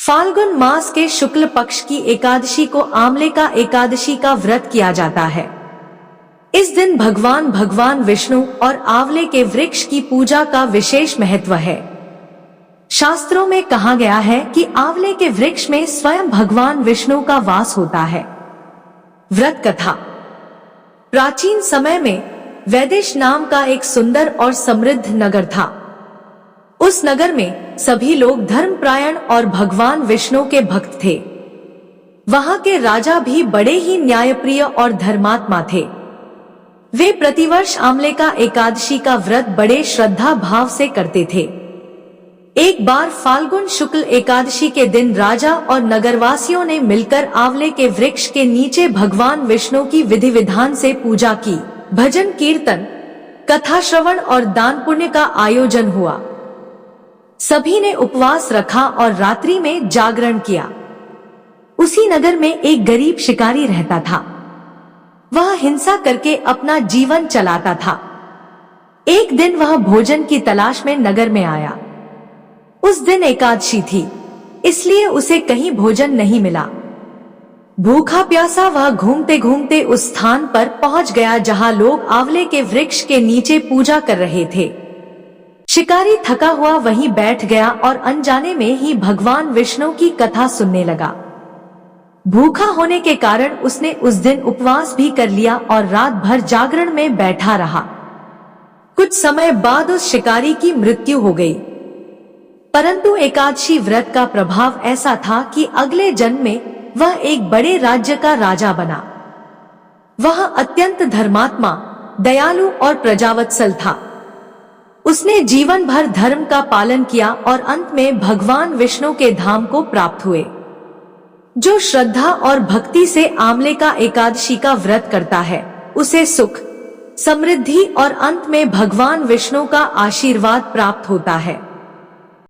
फाल्गुन मास के शुक्ल पक्ष की एकादशी को आंवले का एकादशी का व्रत किया जाता है। इस दिन भगवान विष्णु और आंवले के वृक्ष की पूजा का विशेष महत्व है। शास्त्रों में कहा गया है कि आंवले के वृक्ष में स्वयं भगवान विष्णु का वास होता है। व्रत कथा। प्राचीन समय में वैदेश नाम का एक सुंदर और समृद्ध नगर था। उस नगर में सभी लोग धर्मपरायण और भगवान विष्णु के भक्त थे। वहां के राजा भी बड़े ही न्यायप्रिय और धर्मात्मा थे। वे प्रतिवर्ष आंवले का एकादशी का व्रत बड़े श्रद्धा भाव से करते थे। एक बार फाल्गुन शुक्ल एकादशी के दिन राजा और नगरवासियों ने मिलकर आंवले के वृक्ष के नीचे भगवान विष्णु की विधि विधान से पूजा की। भजन कीर्तन, कथा श्रवण और दान पुण्य का आयोजन हुआ। सभी ने उपवास रखा और रात्रि में जागरण किया। उसी नगर में एक गरीब शिकारी रहता था। वह हिंसा करके अपना जीवन चलाता था। एक दिन वह भोजन की तलाश में नगर में आया। उस दिन एकादशी थी, इसलिए उसे कहीं भोजन नहीं मिला। भूखा प्यासा वह घूमते घूमते उस स्थान पर पहुंच गया जहां लोग आंवले के वृक्ष के नीचे पूजा कर रहे थे। शिकारी थका हुआ वहीं बैठ गया और अनजाने में ही भगवान विष्णु की कथा सुनने लगा। भूखा होने के कारण उसने उस दिन उपवास भी कर लिया और रात भर जागरण में बैठा रहा। कुछ समय बाद उस शिकारी की मृत्यु हो गई। परंतु एकादशी व्रत का प्रभाव ऐसा था कि अगले जन्म में वह एक बड़े राज्य का राजा बना। वह अत्यंत धर्मात्मा, दयालु और प्रजावत्सल था। उसने जीवन भर धर्म का पालन किया और अंत में भगवान विष्णु के धाम को प्राप्त हुए। जो श्रद्धा और भक्ति से आंवले का एकादशी का व्रत करता है, उसे सुख, समृद्धि और अंत में भगवान विष्णु का आशीर्वाद प्राप्त होता है।